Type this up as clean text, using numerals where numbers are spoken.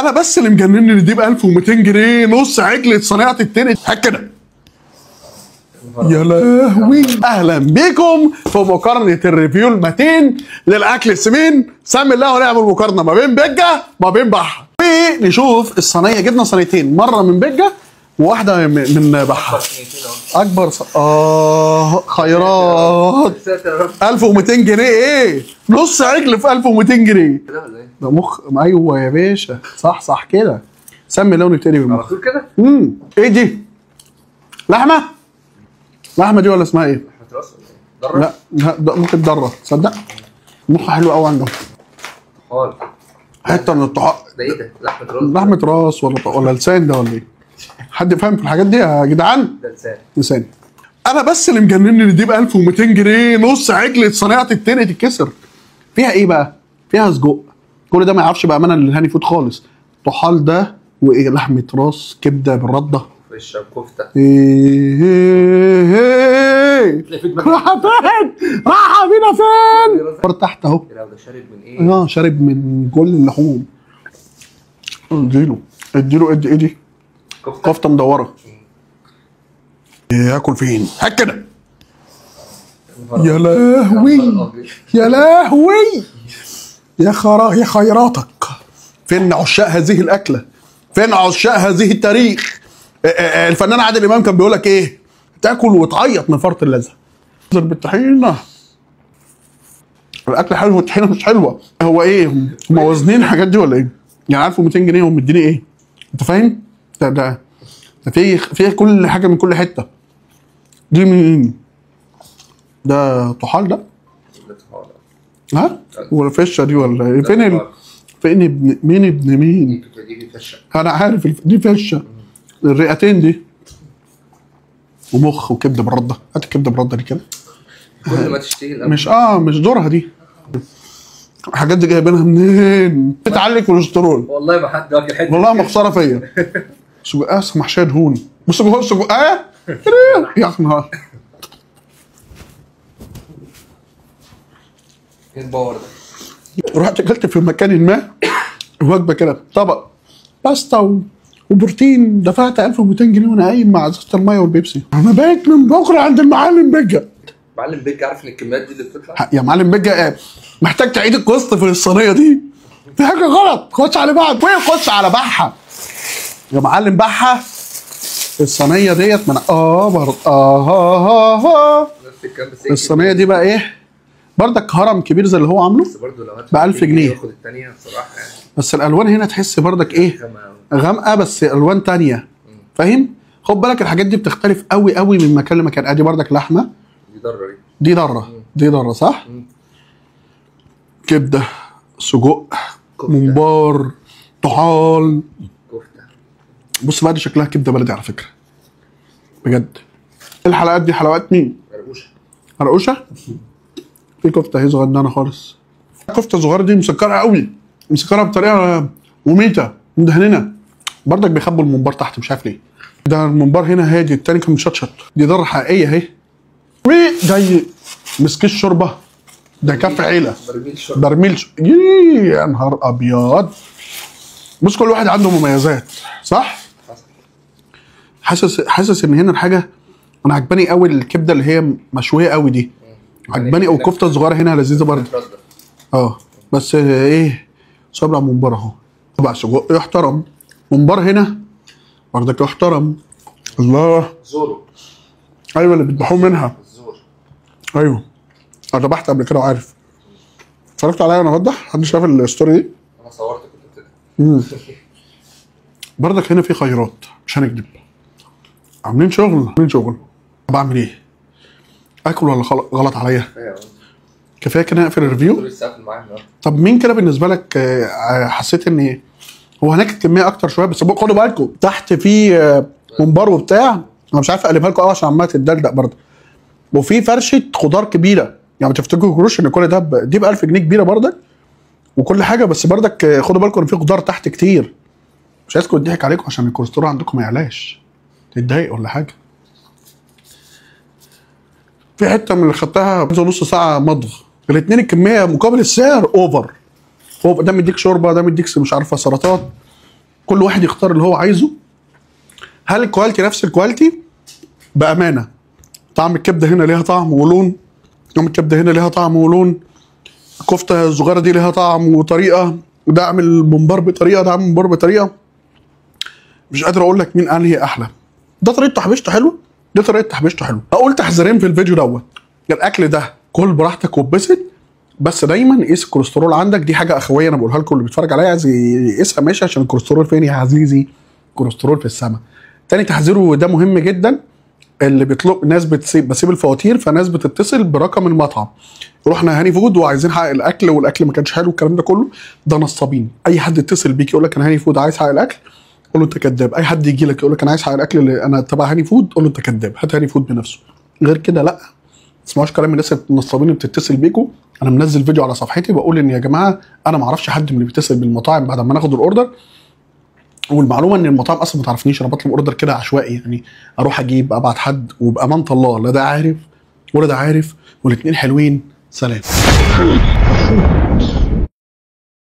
انا بس اللي مجنني ان دي ب 1200 جنيه نص عجله صناعه التنس هات كده. يا لهوي، اهلا بيكم في مقارنه الريفيو المتين للاكل السمين. سمي الله ونعمل مقارنه ما بين بجه وما بين بحه، ونشوف الصينيه. جبنا صينيتين، مره من بجه وواحده من بحه. اكبر خيرات 1200 جنيه. ايه نص عجل في 1200 جنيه؟ ده مخ. ايوه يا باشا، صح كده. سمي الله ونبتدي على طول كده. ايه دي؟ لحمه دي ولا اسمها ايه؟ لحمه راس ولا ايه؟ لا ده ممكن ضره، تصدق؟ مخها حلو قوي عندهم. طحال. حته من الطحال. ده ايه ده؟ لحمه راس. لحمه راس ولا لسان ده ولا ايه؟ حد فاهم في الحاجات دي يا جدعان؟ ده لسان. انا بس اللي مجنني ان دي ب 1200 جنيه نص عجله صناعه التنق تتكسر. فيها ايه بقى؟ فيها سجق. كل ده ما يعرفش بامانه للهاني فود خالص. طحال ده وايه، لحمه راس، كبده بالرده، فشه وكفته. راحه بينا فين؟ تحت اهو. ده شارب من ايه؟ شارب من كل اللحوم. اديله ايه دي؟ كفته مدوره. ياكل فين؟ هات كده. يا لهوي يا خيراتك. فين عشاق هذه الاكله؟ فين عشاق هذه التاريخ؟ الفنان عادل امام كان بيقول لك ايه؟ تاكل وتعيط من فرط اللذه. بالطحينه. الاكل حلو والطحينه مش حلوه. هو ايه؟ هم وازنين الحاجات دي ولا ايه؟ يعني 1200 جنيه هم مديني ايه؟ انت فاهم؟ ده في كل حاجه من كل حته. دي مين؟ ده طحال ده؟ ها؟ ولا فشه دي ولا ايه؟ فين مين ابن مين؟ انا عارف دي فشه. الرئتين دي ومخ وكبده بالرده. هات الكبده بالرده دي كده. كل ما تشتهي مش دورها دي. الحاجات دي جايبينها منين؟ بتعلي كوليسترول. والله ما حد واكل حته. والله مخسره فيا. سجقها محشيه دهون. بص سجقها يا نهار. ايه الباور ده؟ رحت اكلت في مكان ما وجبه كده، طبق باستا وبروتين، دفعت 1200 جنيه وانا قايم مع ازازه الميه والبيبسي. انا بقيت من بكره عند المعلم بجه. معلم بجه عارف ان الكميات دي اللي بتطلع؟ يا معلم بجه محتاج تعيد القسط في الصينيه دي. في حاجه غلط. خش على بعض خش على بحه. يا معلم بحه الصينيه ديت من برضه الصينيه دي بقى ايه؟ بردك هرم كبير زي اللي هو عامله. بس برضه لو ب 1000 جنيه. ياخد الثانيه بصراحه يعني. بس الالوان هنا تحس بردك ايه؟ غامقه بس الوان ثانيه. فاهم؟ خد بالك الحاجات دي بتختلف قوي من مكان لمكان. ادي بردك لحمه. دي ضره صح؟ كبده، سجق، ممبار، طحال، كفته. بص بقى دي شكلها كبده بلدي على فكره. بجد. الحلقات دي حلوات مين؟ رقوشه؟ في كفته اهي صغننه خالص. الكفته الصغيره دي مسكره قوي. مسكره بطريقه مميته مدهننه. بردك بيخبوا الممبار تحت مش عارف ليه. ده الممبار هنا هادي، التاني كان مشطشط. دي ضره حقيقيه اهي. وده مسكيش شوربه. ده كف عيله. برميل يا نهار ابيض. بص كل واحد عنده مميزات صح؟ حاسس ان هنا الحاجه انا عجباني قوي الكبده اللي هي مشويه قوي دي. عجباني. او الكفته الصغيره هنا لذيذه برضه. بس ايه؟ صبع ممبار اهو. طبعا سجق يحترم. ممبار هنا برضك يحترم. الله. زورو. ايوه اللي بيذبحوه منها. ايوه انا ذبحت قبل كده وعارف. اتفرجت عليا وانا بوضح. حد شاف الستوري دي؟ انا صورت كنت كده. برضك هنا في خيرات مش هنكذب. عاملين شغل. طب اعمل ايه؟ اكل ولا غلط عليا؟ كفايه كده اقفل الريفيو. طب مين كده بالنسبه لك حسيت ان هو هناك الكميه اكتر شويه؟ بس خدوا بالكم تحت في ممبار وبتاع. انا مش عارف اقلبها لكم عشان عماله تدلدق برضه. وفي فرشه خضار كبيره. يعني ما تفتكروش ان كل ده دي ب 1000 جنيه كبيره برضك وكل حاجه. بس برضك خدوا بالكم ان في خضار تحت كتير. مش عايزكم يضحك عليكم عشان الكوليسترول عندكم ما يعلاش تتضايق ولا حاجه. في حته من اللي خدتها نص ساعه مضغ. الاثنين الكميه مقابل السعر اوفر. ده مديك شوربه، ده مديك مش عارفه سلطات. كل واحد يختار اللي هو عايزه. هل الكواليتي نفس الكواليتي؟ بامانه طعم الكبده هنا ليها طعم ولون، طعم الكبده هنا ليها طعم ولون، الكفته الصغيره دي ليها طعم وطريقه، وده عامل ممبار بطريقه، ده عامل ممبار بطريقه. مش قادر اقول لك مين انهي احلى. ده طريقه تحبيشته حلوه، دي طريقه تحبيشته حلوه. اقول تحذيرين في الفيديو دوت: الاكل ده كل براحتك واتبسط، بس دايما قيس الكوليسترول عندك. دي حاجه اخويه انا بقولها لكم اللي بيتفرج عليا، عايز يقيسها ماشي، عشان الكوليسترول فين يا عزيزي؟ الكوليسترول في السماء. تاني تحذير وده مهم جدا: اللي بيطلب ناس بسيب الفواتير، فناس بتتصل برقم المطعم، رحنا هاني فود وعايزين حق الاكل والاكل ما كانش حلو والكلام ده كله، ده نصابين. اي حد يتصل بيك يقول لك انا هاني فود عايز حق الاكل، قول له انت كذاب. اي حد يجي لك يقول لك انا عايز حق الاكل اللي انا تبع هاني فود، قول له انت كذاب، هات هاني فود بنفسه. غير كده لا، ما تسمعوش كلام الناس النصابين اللي بتتصل بيكوا. انا منزل فيديو على صفحتي بقول ان يا جماعه انا ما اعرفش حد من اللي بيتصل بالمطاعم بعد ما ناخد الاوردر، والمعلومه ان المطاعم اصلا ما تعرفنيش، انا بطلب اوردر كده عشوائي يعني، اروح اجيب ابعت حد، وبامانه الله لا ده عارف ولا ده عارف، والاثنين حلوين. سلام.